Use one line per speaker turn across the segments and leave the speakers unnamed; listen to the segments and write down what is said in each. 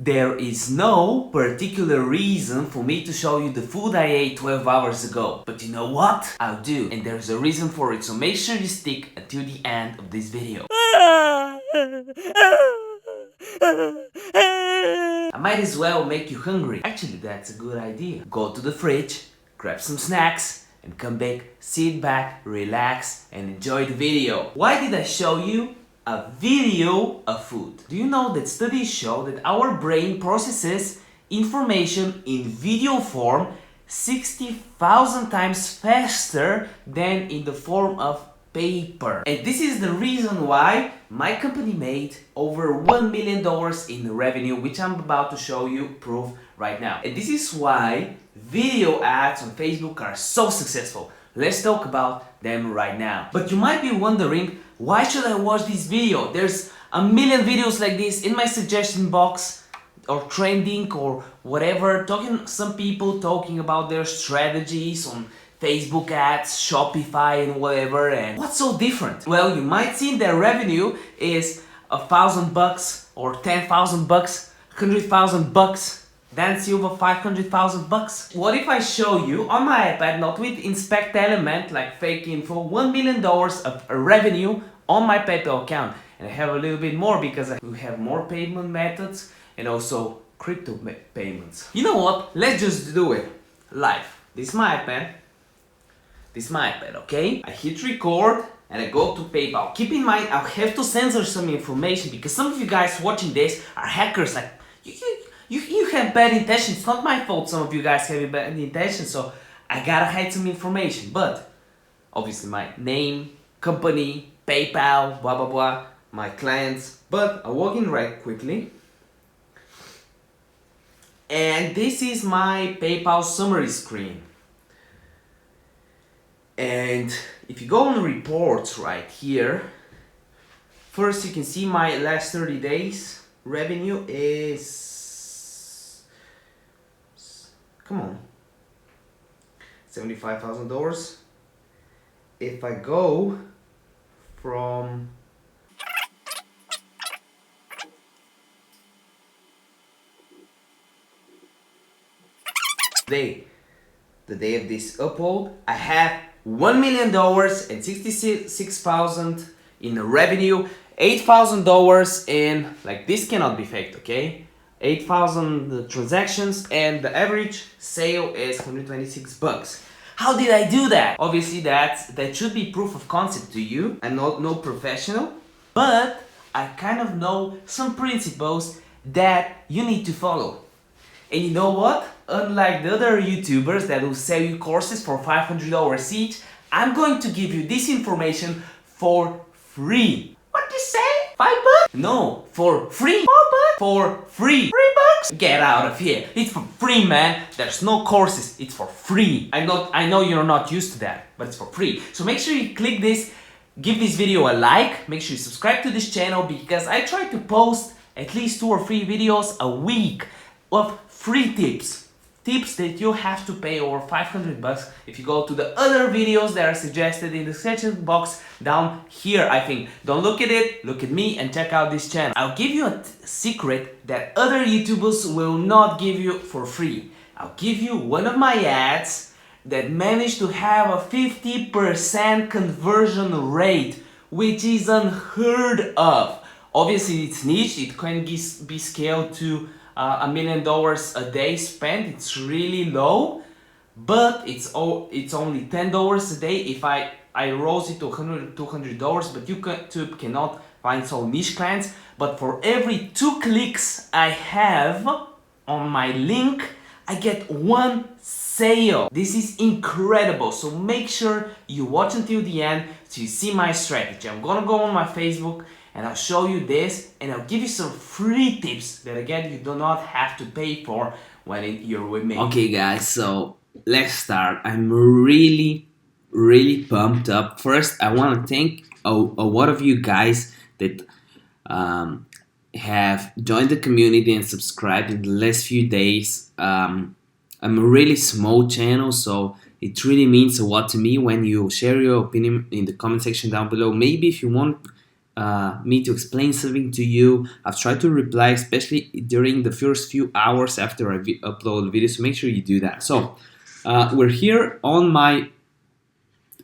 There is no particular reason for me to show you the food I ate 12 hours ago. But you know what? I'll do. And there's a reason for it, so make sure you stick until the end of this video. I might as well make you hungry. Actually, that's a good idea. Go to the fridge, grab some snacks, and come back, sit back, relax, and enjoy the video. Why did I show you a video of food? Do you know that studies show that our brain processes information in video form 60,000 times faster than in the form of paper? And this is the reason why my company made over $1 million in revenue, which I'm about to show you proof right now. And this is why video ads on Facebook are so successful. Let's talk about them right now. But you might be wondering, why should I watch this video? There's a million videos like this in my suggestion box, or trending, or whatever, some people talking about their strategies on Facebook ads, Shopify and whatever. And what's so different? Well, you might see their revenue is $1,000 or $10,000, $100,000. Dan Silva, $500,000. What if I show you on my iPad, not with inspect element like fake info, $1 million of revenue on my PayPal account? And I have a little bit more because we have more payment methods and also crypto payments. You know what? Let's just do it live. This is my iPad. This is my iPad, okay? I hit record and I go to PayPal. Keep in mind, I'll have to censor some information because some of you guys watching this are hackers. Like, you have bad intentions. It's not my fault some of you guys have bad intentions, so I gotta hide some information. But obviously my name, company, PayPal, blah blah blah, my clients. But I'll log in right quickly. And this is my PayPal summary screen. And if you go on reports right here, first you can see my last 30 days revenue is, come on, $75,000. If I go from the day of this upload, I have $1 million and 66,000 in revenue, $8,000 in, like, this cannot be faked, okay? 8,000 transactions, and the average sale is $126. How did I do that? Obviously that should be proof of concept to you. I'm not no professional, but I kind of know some principles that you need to follow. And you know what? Unlike the other YouTubers that will sell you courses for $500 each, I'm going to give you this information for free. What did you say? $5? No, for free. $4? For free. $3? Get out of here. It's for free, man. There's no courses. It's for free. I know you're not used to that, but it's for free. So make sure you click this, give this video a like, make sure you subscribe to this channel because I try to post at least 2 or 3 videos a week of free tips that you have to pay over $500 if you go to the other videos that are suggested in the section box down here. I think, don't look at it, look at me and check out this channel. I'll give you a secret that other YouTubers will not give you for free. I'll give you one of my ads that managed to have a 50% conversion rate, which is unheard of. Obviously it's niche, it can be scaled to $1 million a day spent. It's really low, but it's only $10 a day. If I rose it to $200, but YouTube cannot find so niche clients. But for every 2 clicks I have on my link, I get 1 sale. This is incredible. So make sure you watch until the end so you see my strategy. I'm gonna go on my Facebook and I'll show you this, and I'll give you some free tips that again you do not have to pay for when you're with me. Okay guys, so let's start. I'm really pumped up. First, I want to thank a lot of you guys that have joined the community and subscribed in the last few days. I'm a really small channel, so it really means a lot to me when you share your opinion in the comment section down below. Maybe if you want me to explain something to you. I've tried to reply, especially during the first few hours after I upload the video, so make sure you do that. So we're here on my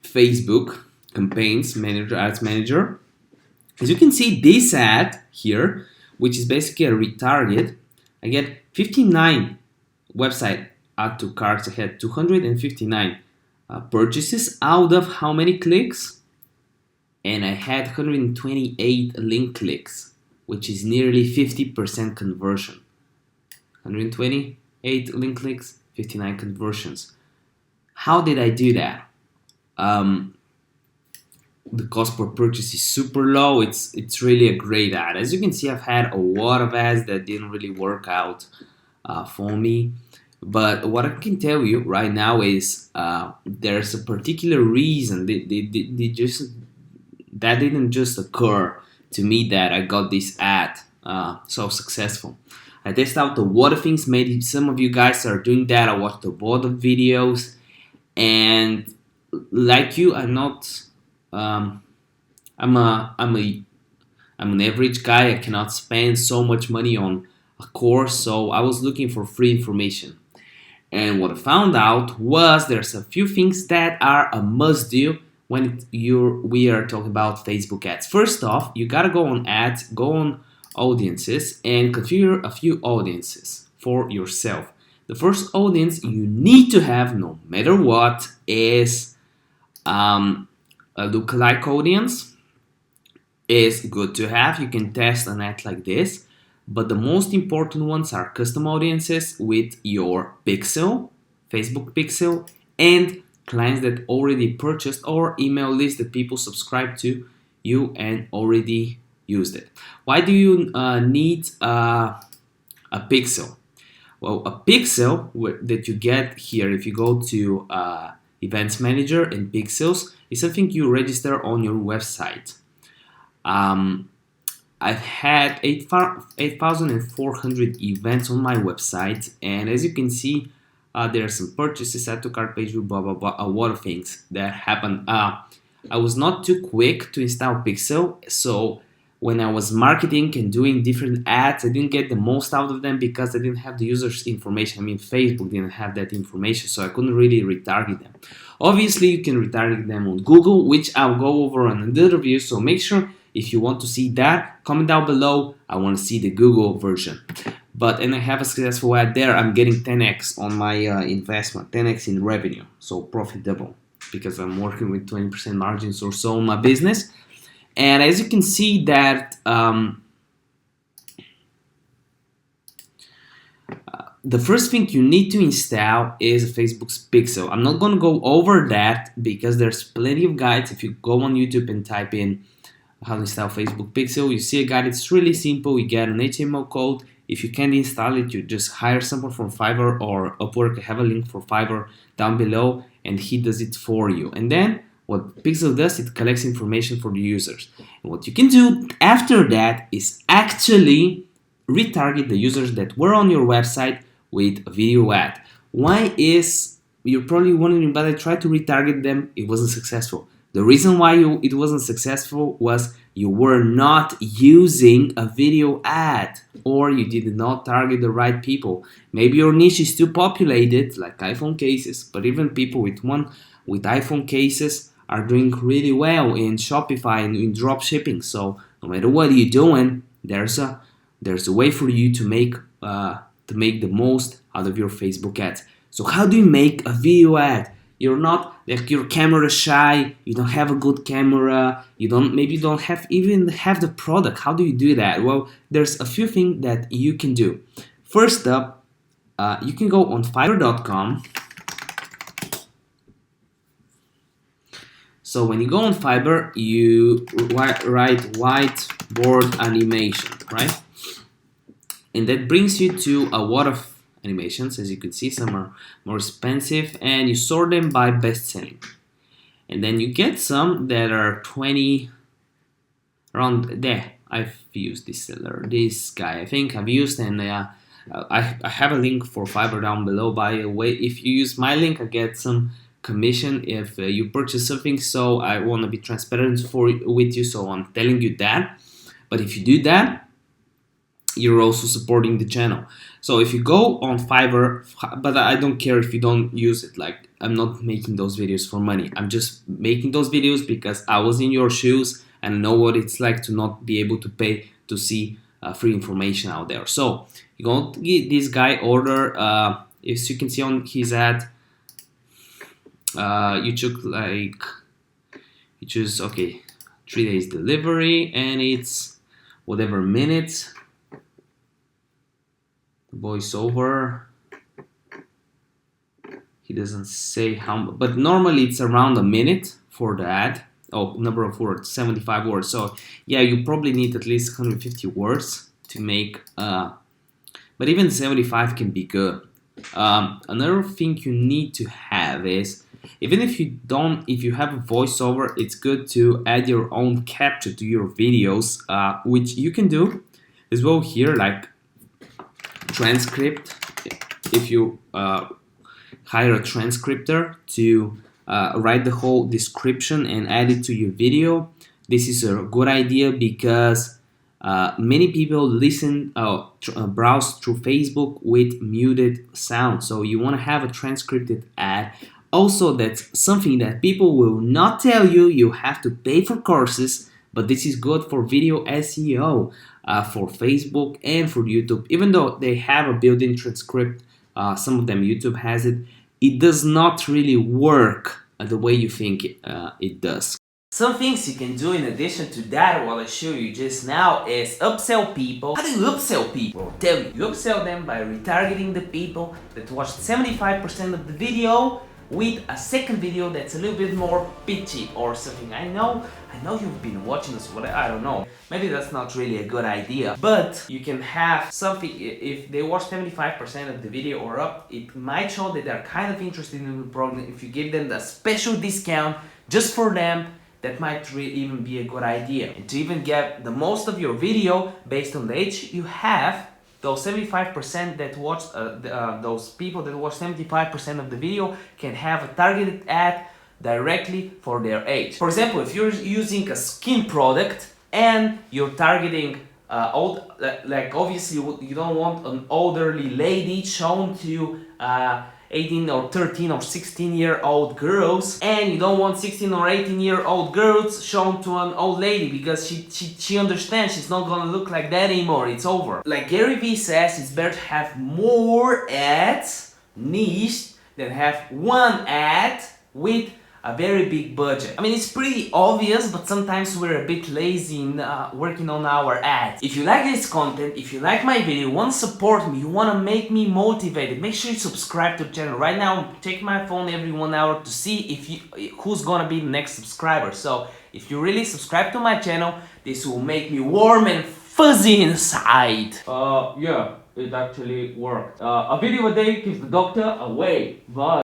Facebook campaigns manager, ads manager. As you can see, this ad here, which is basically a retarget, I get 59 website add to carts. I had 259 purchases out of how many clicks? And I had 128 link clicks, which is nearly 50% conversion. 128 link clicks, 59 conversions. How did I do that? The cost per purchase is super low. It's really a great ad. As you can see, I've had a lot of ads that didn't really work out for me. But what I can tell you right now is there's a particular reason that didn't just occur to me that I got this ad so successful. I tested out a lot of things. Maybe some of you guys are doing that. I watched a lot of videos, and like you, I'm not. I'm an average guy. I cannot spend so much money on a course, so I was looking for free information. And what I found out was there's a few things that are a must do when we are talking about Facebook ads. First off, you gotta go on ads, go on audiences, and configure a few audiences for yourself. The first audience you need to have, no matter what, is a lookalike audience. Is good to have. You can test an ad like this, but the most important ones are custom audiences with your pixel, Facebook pixel, and clients that already purchased, or email list that people subscribe to you and already used it. Why do you need a pixel? Well, a pixel that you get here, if you go to Events Manager and Pixels, is something you register on your website. I've had 8,400 events on my website, and as you can see, there are some purchases, add to cart page, blah blah blah, a lot of things that happen. I was not too quick to install Pixel, so when I was marketing and doing different ads, I didn't get the most out of them because I didn't have the user's information. I mean, Facebook didn't have that information, so I couldn't really retarget them. Obviously, you can retarget them on Google, which I'll go over in another video, so make sure if you want to see that, comment down below. I want to see the Google version. And I have a successful ad there. I'm getting 10x on my investment, 10x in revenue, so profitable because I'm working with 20% margins or so on my business. And as you can see that the first thing you need to install is Facebook's Pixel. I'm not going to go over that because there's plenty of guides. If you go on YouTube and type in how to install Facebook Pixel, you see a guide. It's really simple. You get an HTML code. If you can't install it, you just hire someone from Fiverr or Upwork. I have a link for Fiverr down below, and he does it for you. And then what Pixel does, it collects information for the users. And what you can do after that is actually retarget the users that were on your website with a video ad. Why is, you're probably wondering, but I tried to retarget them, it wasn't successful. The reason why it wasn't successful was you were not using a video ad, or you did not target the right people. Maybe your niche is too populated, like iPhone cases, but even people with iPhone cases are doing really well in Shopify and in drop shipping. So no matter what you're doing, there's a way for you to make the most out of your Facebook ads. So how do you make a video ad? You're not, like, you're camera shy, you don't have a good camera, maybe you don't even have the product. How do you do that? Well, there's a few things that you can do. First up, you can go on Fiverr.com. So when you go on Fiverr, you write whiteboard animation, right? And that brings you to a lot of animations. As you can see, some are more expensive, and you sort them by best selling. And then you get some that are 20 around there. I've used this seller, this guy, I think I've used, and I have a link for Fiverr down below. By the way, if you use my link, I get some commission if you purchase something, so I want to be transparent with you, so I'm telling you that. But if you do that, you're also supporting the channel. So if you go on Fiverr, but I don't care if you don't use it, like I'm not making those videos for money. I'm just making those videos because I was in your shoes and I know what it's like to not be able to pay to see free information out there. So you go to get this guy order, as you can see on his ad, you choose okay, 3 days delivery, and it's whatever minutes. Voiceover, he doesn't say how, but normally it's around a minute for the ad. Oh, number of words, 75 words. So yeah, you probably need at least 150 words to make, but even 75 can be good. Another thing you need to have is, even if you have a voiceover, it's good to add your own capture to your videos, which you can do as well here, like transcript. If you hire a transcriptor to write the whole description and add it to your video, this is a good idea because many people browse through Facebook with muted sound, so you want to have a transcripted ad. Also, that's something that people will not tell you. You have to pay for courses, but this is good for video SEO, for Facebook and for YouTube. Even though they have a built-in transcript, some of them YouTube has it, it does not really work the way you think it does. Some things you can do in addition to that, what I show you just now, is upsell people. How do you upsell people? I'll tell you. You upsell them by retargeting the people that watched 75% of the video with a second video that's a little bit more pitchy or something. I know you've been watching this, but I don't know. Maybe that's not really a good idea, but you can have something, if they watch 75% of the video or up, it might show that they're kind of interested in the program. If you give them the special discount just for them, that might really even be a good idea. And to even get the most of your video based on the age you have, those 75% that watch, those people that watch 75% of the video can have a targeted ad directly for their age. For example, if you're using a skin product and you're targeting like obviously you don't want an elderly lady shown to 18 or 13 or 16-year-old girls, and you don't want 16 or 18-year-old girls shown to an old lady because she understands she's not gonna look like that anymore, it's over. Like Gary Vee says, it's better to have more ads niche than have one ad with a very big budget. I mean, it's pretty obvious, but sometimes we're a bit lazy in working on our ads. If you like this content, if you like my video, you want to support me, you want to make me motivated, make sure you subscribe to the channel. Right now, I'm checking my phone every 1 hour to see who's gonna be the next subscriber. So, if you really subscribe to my channel, this will make me warm and fuzzy inside. Yeah, it actually worked. A video a day keeps the doctor away. Bye.